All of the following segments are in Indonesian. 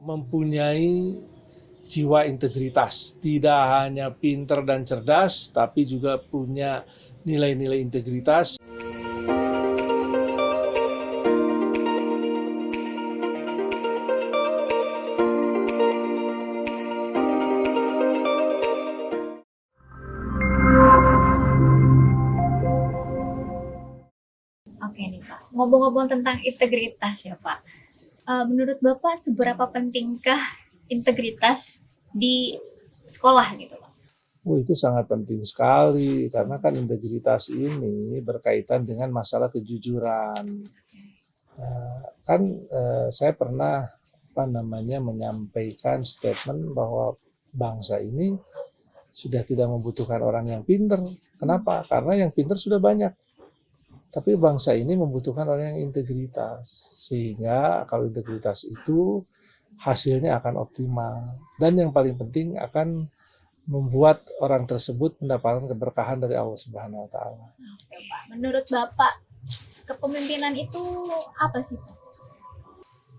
mempunyai jiwa integritas, tidak hanya pinter dan cerdas, tapi juga punya nilai-nilai integritas. Oke nih Pak, ngomong-ngomong tentang integritas ya Pak, menurut Bapak seberapa pentingkah integritas di sekolah gitu Pak? Oh, itu sangat penting sekali karena kan integritas ini berkaitan dengan masalah kejujuran. Kan saya pernah menyampaikan statement bahwa bangsa ini sudah tidak membutuhkan orang yang pinter. Kenapa? Karena yang pinter sudah banyak. Tapi bangsa ini membutuhkan orang yang integritas. Sehingga kalau integritas itu hasilnya akan optimal. Dan yang paling penting akan membuat orang tersebut mendapatkan keberkahan dari Allah Subhanahu wa taala. Oke Pak, menurut Bapak kepemimpinan itu apa sih Pak?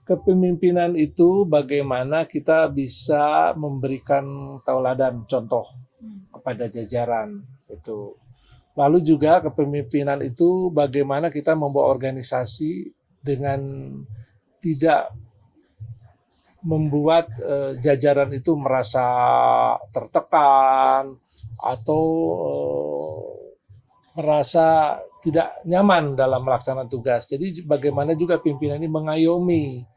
Kepemimpinan itu bagaimana kita bisa memberikan tauladan contoh kepada jajaran itu. Lalu juga kepemimpinan itu bagaimana kita membawa organisasi dengan tidak membuat jajaran itu merasa tertekan atau merasa tidak nyaman dalam melaksanakan tugas. Jadi bagaimana juga pimpinan ini mengayomi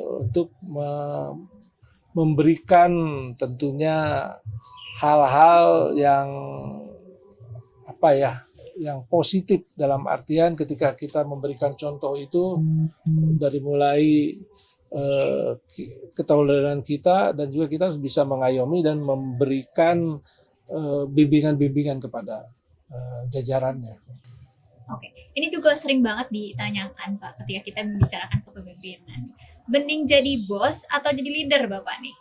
untuk memberikan tentunya hal-hal yang yang positif, dalam artian ketika kita memberikan contoh itu dari mulai ketauladan kita, dan juga kita harus bisa mengayomi dan memberikan bimbingan-bimbingan kepada jajarannya. Oke, ini juga sering banget ditanyakan Pak ketika kita membicarakan kepemimpinan. Mending jadi bos atau jadi leader Bapak nih?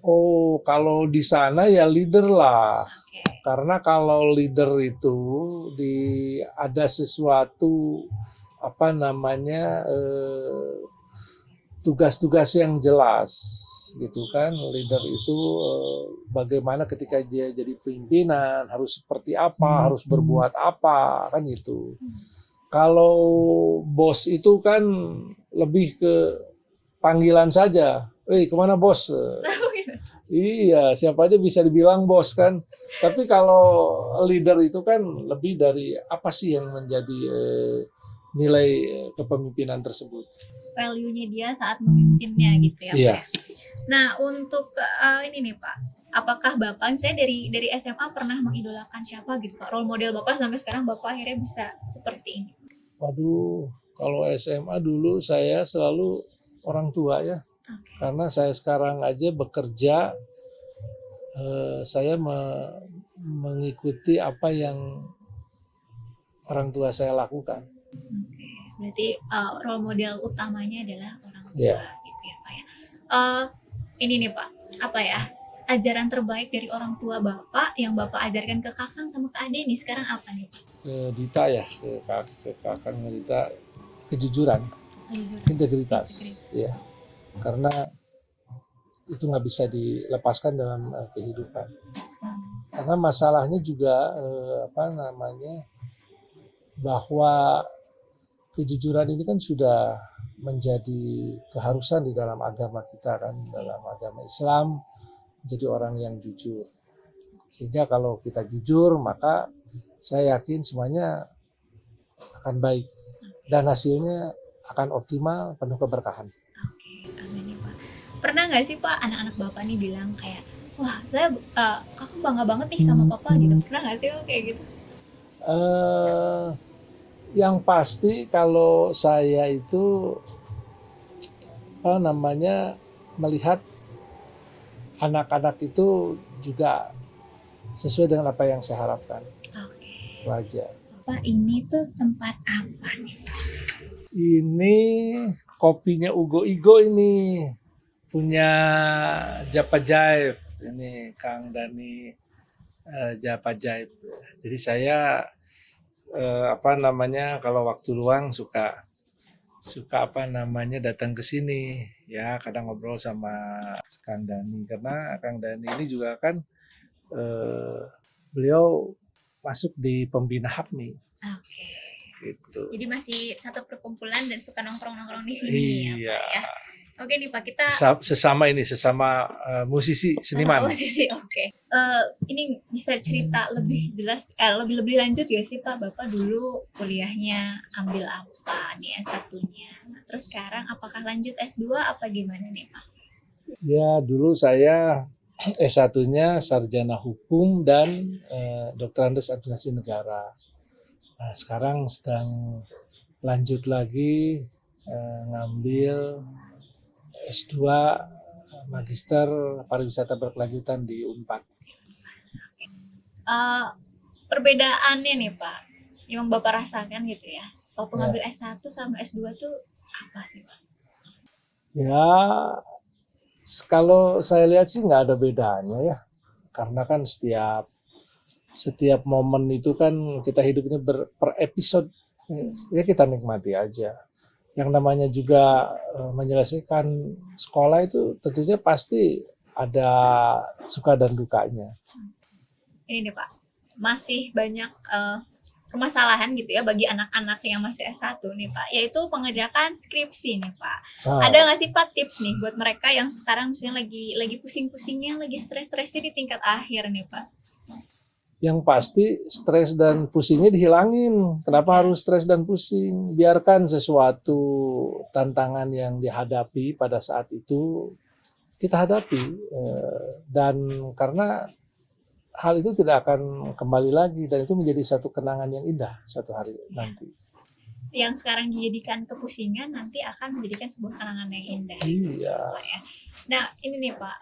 Oh, kalau di sana ya leader lah. Oke. Karena kalau leader itu ada sesuatu tugas-tugas yang jelas gitu kan. Leader itu bagaimana ketika dia jadi pimpinan harus seperti apa, harus berbuat apa, kan gitu. Kalau bos itu kan lebih ke panggilan saja. Kemana bos? Iya, siapa aja bisa dibilang bos kan. Tapi kalau leader itu kan lebih dari apa sih yang menjadi nilai kepemimpinan tersebut. Value-nya dia saat memimpinnya gitu ya Pak. Iya. Nah untuk ini nih Pak, apakah Bapak misalnya dari SMA pernah mengidolakan siapa gitu Pak? Role model Bapak sampai sekarang Bapak akhirnya bisa seperti ini? Waduh, kalau SMA dulu saya selalu orang tua ya. Oke. Karena saya sekarang aja bekerja, saya mengikuti apa yang orang tua saya lakukan. Oke, berarti role model utamanya adalah orang tua Yeah. gitu ya Pak ya. Ini nih Pak, apa ya, ajaran terbaik dari orang tua Bapak yang Bapak ajarkan ke Kakang sama ke Ade nih sekarang apa nih Pak? Ke Dita ya, ke Kakang Dita, kejujuran, integritas. Ya. Karena itu nggak bisa dilepaskan dalam kehidupan. Karena masalahnya juga bahwa kejujuran ini kan sudah menjadi keharusan di dalam agama kita kan, dalam agama Islam, jadi orang yang jujur. Sehingga kalau kita jujur, maka saya yakin semuanya akan baik dan hasilnya akan optimal, penuh keberkahan. Oke, amin ya Pak. Pernah nggak sih Pak anak-anak Bapak nih bilang kayak, wah saya Kakak bangga banget nih sama Papa gitu. Pernah nggak sih kayak gitu? Yang pasti kalau saya itu melihat anak-anak itu juga sesuai dengan apa yang saya harapkan. Oke. Wajar. Pak, ini tuh tempat apa nih? Ini kopinya Ugo Igo ini, punya Japajaib. Ini Kang Dani Japajaib. Jadi saya kalau waktu luang suka suka apa namanya datang ke sini ya, kadang ngobrol sama Kang Dani karena Kang Dani ini juga kan eh, beliau masuk di pembina HAPMI Oke. gitu. Jadi masih satu perkumpulan dan suka nongkrong-nongkrong di sini ya Iya, Pak ya. Oke nih Pak, kita sesama musisi seniman. posisi oke. Ini bisa cerita lebih jelas, lebih lanjut ya sih Pak, Bapak dulu kuliahnya ambil apa nih S1-nya? Nah, terus sekarang apakah lanjut S2 apa gimana nih Pak? Ya, dulu saya S1-nya sarjana hukum dan doktorandes administrasi negara. Nah, sekarang sedang lanjut lagi ngambil S2 Magister Pariwisata Berkelanjutan di Unpad. Eh, Perbedaannya nih Pak, yang Bapak rasakan gitu ya, waktu Ya. ngambil S1 sama S2 tuh apa sih Pak? Ya, kalau saya lihat sih nggak ada bedanya ya, karena kan setiap momen itu kan kita hidupnya per episode, ya kita nikmati aja. Yang namanya juga menyelesaikan sekolah itu tentunya pasti ada suka dan dukanya. Ini nih Pak, masih banyak permasalahan gitu ya bagi anak-anak yang masih S1 nih Pak, yaitu pengerjakan skripsi nih Pak. Nah, Ada nggak sih Pak tips nih buat mereka yang sekarang misalnya lagi pusing-pusingnya, lagi stres-stresnya di tingkat akhir nih Pak? yang pasti stres dan pusingnya dihilangin. Kenapa harus stres dan pusing? Biarkan sesuatu tantangan yang dihadapi pada saat itu kita hadapi, dan karena hal itu tidak akan kembali lagi dan itu menjadi satu kenangan yang indah satu hari nanti. Yang sekarang dijadikan kepusingan nanti akan menjadikan sebuah kenangan yang indah. Iya. Pak, ya. Nah ini nih Pak,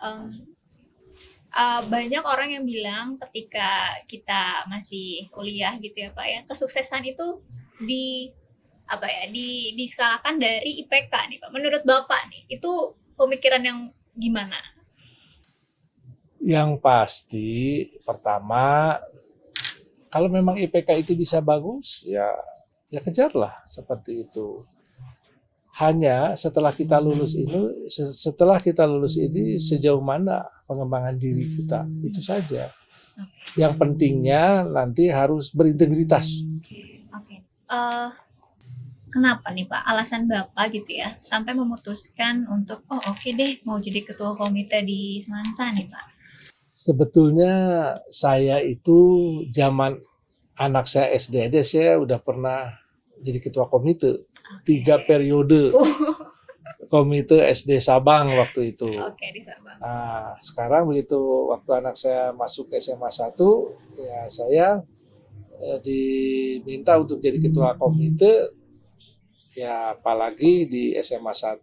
banyak orang yang bilang ketika kita masih kuliah gitu ya Pak ya, kesuksesan itu diskalakan dari IPK nih Pak. Menurut Bapak nih, itu pemikiran yang gimana? Yang pasti pertama, kalau memang IPK itu bisa bagus, ya kejarlah seperti itu. Hanya setelah kita lulus ini sejauh mana pengembangan diri kita, itu saja. Yang pentingnya nanti harus berintegritas. Oke. Kenapa nih Pak alasan Bapak gitu ya sampai memutuskan untuk oke deh mau jadi ketua komite di Semansa nih Pak? Sebetulnya saya itu zaman anak saya SD aja saya udah pernah jadi ketua komite. 3 periode komite SD Sabang waktu itu. Oke, di Sabang. Nah, sekarang begitu waktu anak saya masuk SMA 1, ya saya diminta untuk jadi ketua komite. Ya apalagi di SMA 1,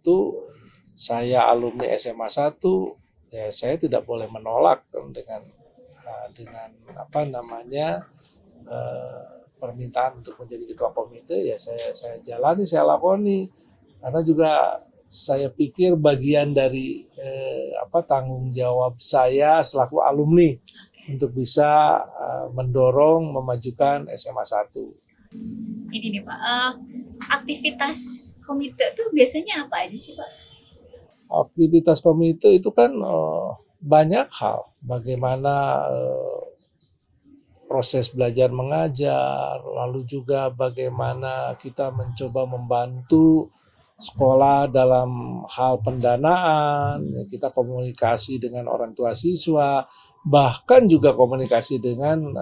saya alumni SMA 1, ya saya tidak boleh menolak dengan apa namanya permintaan untuk menjadi ketua komite. Ya saya jalani, saya lakoni karena juga saya pikir bagian dari tanggung jawab saya selaku alumni untuk bisa mendorong memajukan SMA 1. Ini nih Pak, aktivitas komite tuh biasanya apa aja sih Pak? Aktivitas komite itu kan banyak hal, bagaimana proses belajar mengajar, lalu juga bagaimana kita mencoba membantu sekolah dalam hal pendanaan, kita komunikasi dengan orang tua siswa, bahkan juga komunikasi dengan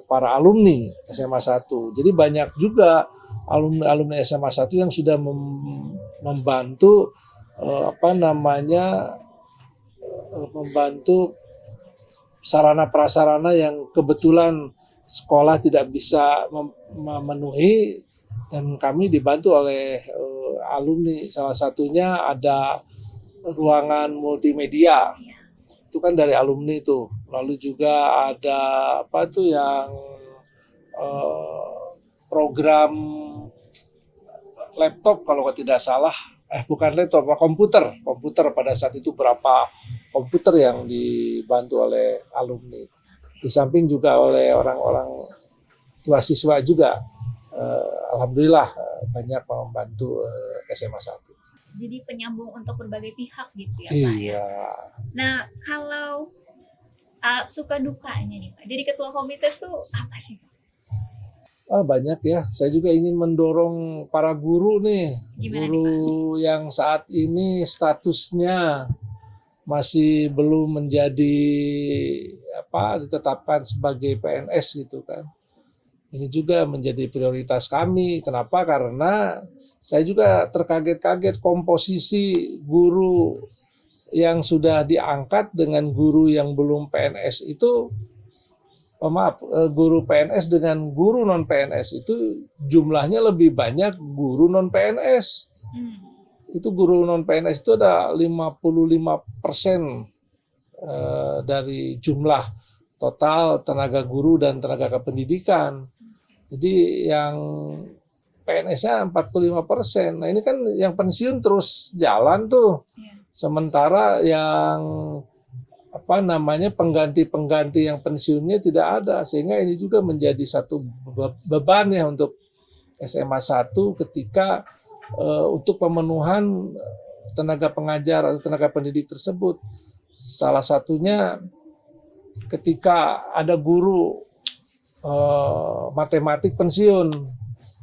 para alumni SMA 1. Jadi banyak juga alumni SMA 1 yang sudah membantu membantu sarana prasarana yang kebetulan sekolah tidak bisa memenuhi, dan kami dibantu oleh alumni. Salah satunya ada ruangan multimedia, itu kan dari alumni itu. Lalu juga ada yang program laptop kalau tidak salah, bukan laptop, komputer pada saat itu berapa komputer yang dibantu oleh alumni. Di samping juga oleh orang-orang tua siswa juga alhamdulillah banyak membantu SMA 1. Jadi penyambung untuk berbagai pihak gitu ya Pak ya. Iya. Nah kalau suka dukanya nih Pak, jadi ketua komite tuh apa sih? Banyak ya. Saya juga ingin mendorong para guru nih. Gimana nih, Guru yang saat ini statusnya masih belum menjadi ditetapkan sebagai PNS gitu kan. Ini juga menjadi prioritas kami. Kenapa? Karena saya juga terkaget-kaget komposisi guru yang sudah diangkat dengan guru yang belum PNS itu, guru PNS dengan guru non PNS itu jumlahnya lebih banyak guru non PNS. Itu guru non PNS itu ada 55% dari jumlah total tenaga guru dan tenaga kependidikan. Jadi yang PNS-nya 45%. Nah ini kan yang pensiun terus jalan tuh. Sementara yang pengganti-pengganti yang pensiunnya tidak ada. Sehingga ini juga menjadi satu beban ya untuk SMA 1 ketika untuk pemenuhan tenaga pengajar atau tenaga pendidik tersebut. Salah satunya ketika ada guru matematik pensiun.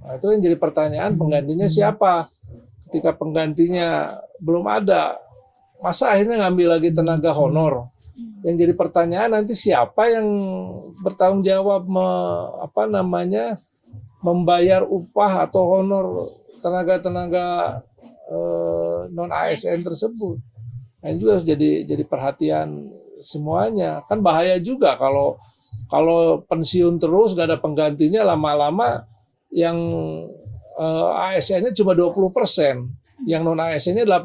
Nah, itu yang jadi pertanyaan, penggantinya siapa? Ketika penggantinya belum ada, masa akhirnya ngambil lagi tenaga honor? Yang jadi pertanyaan nanti siapa yang bertanggung jawab membayar upah atau honor tenaga-tenaga non ASN tersebut. Nah, ini juga harus jadi perhatian semuanya. Kan bahaya juga kalau pensiun terus gak ada penggantinya, lama-lama yang ASN-nya cuma 20%, yang non ASN-nya 80%.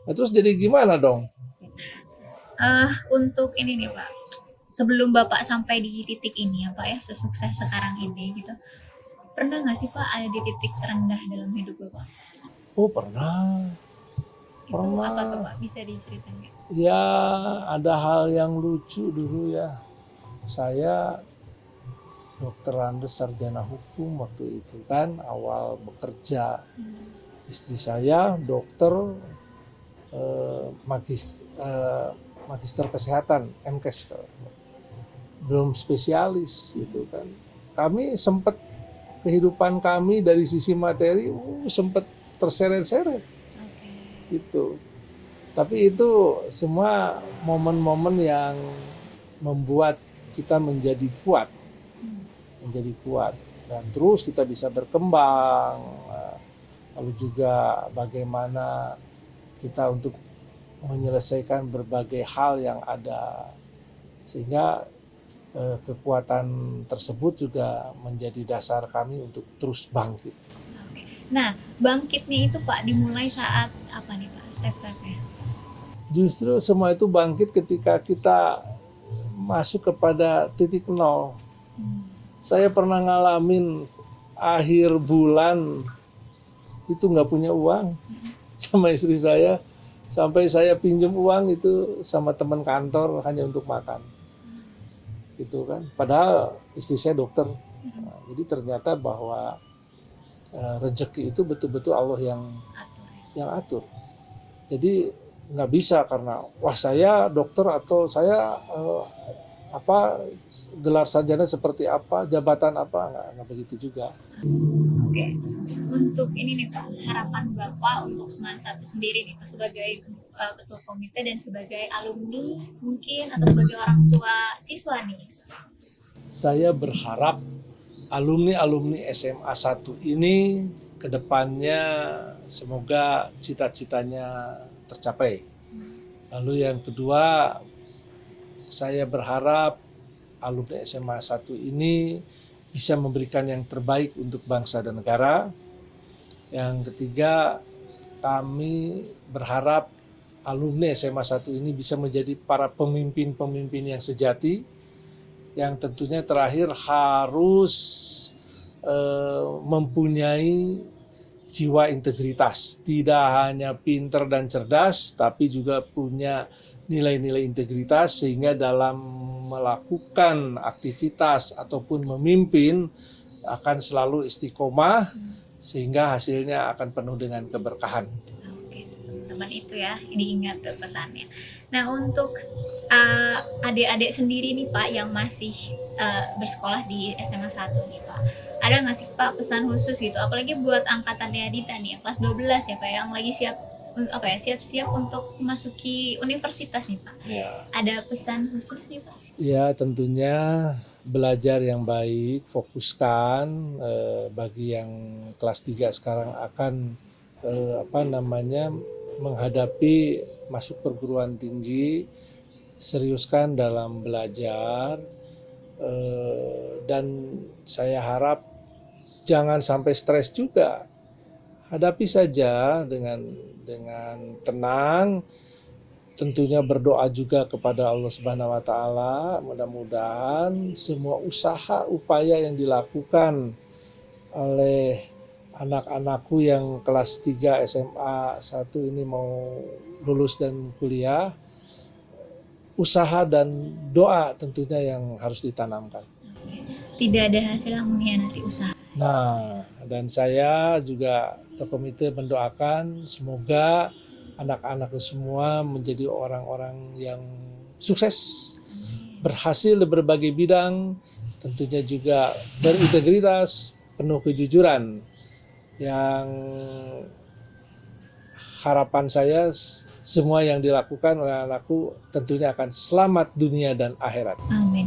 Nah, terus jadi gimana dong? Untuk ini nih Pak, sebelum Bapak sampai di titik ini ya Pak ya, sesukses sekarang ini gitu, pernah nggak sih Pak ada di titik terendah dalam hidup Bapak? Oh pernah. Itu apa tuh Pak? Bisa diceritain nggak? Ya ada hal yang lucu dulu ya. Saya Dokter Andes sarjana hukum waktu itu kan awal bekerja. Istri saya dokter magister kesehatan MKes, belum spesialis gitu kan. Kami sempat kehidupan kami dari sisi materi sempat terseret-seret gitu. Tapi itu semua momen-momen yang membuat kita menjadi kuat dan terus kita bisa berkembang. Lalu juga bagaimana kita untuk menyelesaikan berbagai hal yang ada, sehingga kekuatan tersebut juga menjadi dasar kami untuk terus bangkit. Nah, bangkitnya itu Pak dimulai saat apa nih Pak, step-stepnya? Justru semua itu bangkit ketika kita masuk kepada titik nol. Saya pernah ngalamin akhir bulan itu nggak punya uang sama istri saya, sampai saya pinjam uang itu sama teman kantor hanya untuk makan, gitu kan. Padahal istri saya dokter. Nah, jadi ternyata bahwa rezeki itu betul-betul Allah yang atur. Jadi nggak bisa karena wah saya dokter atau saya gelar sarjana seperti apa, jabatan apa, nggak begitu juga. Oke. Untuk ini nih Pak, harapan Bapak untuk Seman 1 sendiri nih Pak, sebagai ketua komite dan sebagai alumni mungkin atau sebagai orang tua siswa nih. Saya berharap alumni SMA 1 ini kedepannya semoga cita-citanya tercapai. Lalu yang kedua, saya berharap alumni SMA 1 ini bisa memberikan yang terbaik untuk bangsa dan negara. Yang ketiga, kami berharap alumni SMA 1 ini bisa menjadi para pemimpin-pemimpin yang sejati, yang tentunya terakhir harus mempunyai jiwa integritas. Tidak hanya pinter dan cerdas, tapi juga punya nilai-nilai integritas, sehingga dalam melakukan aktivitas ataupun memimpin akan selalu istiqomah sehingga hasilnya akan penuh dengan keberkahan. Oke, teman-teman itu ya, diingat tuh pesannya. Nah, untuk adik-adik sendiri nih Pak yang masih bersekolah di SMA 1 nih Pak. Ada nggak sih Pak pesan khusus gitu? Apalagi buat angkatannya Dita nih, yang kelas 12 ya Pak, yang lagi siap-siap untuk memasuki universitas nih Pak. Ya. Ada pesan khusus nih Pak? Ya, tentunya belajar yang baik, fokuskan bagi yang kelas 3 sekarang akan menghadapi masuk perguruan tinggi, seriuskan dalam belajar, dan saya harap jangan sampai stres juga. Hadapi saja dengan tenang. Tentunya berdoa juga kepada Allah Subhanahu wa taala, mudah-mudahan semua usaha upaya yang dilakukan oleh anak-anakku yang kelas 3 SMA 1 ini mau lulus dan kuliah, usaha dan doa tentunya yang harus ditanamkan. Tidak ada hasil yang mengkhianati usaha. Nah, dan saya juga terkomite mendoakan semoga anak-anak semua menjadi orang-orang yang sukses, berhasil di berbagai bidang, tentunya juga berintegritas, penuh kejujuran. Yang harapan saya semua yang dilakukan oleh anakku tentunya akan selamat dunia dan akhirat. Amin.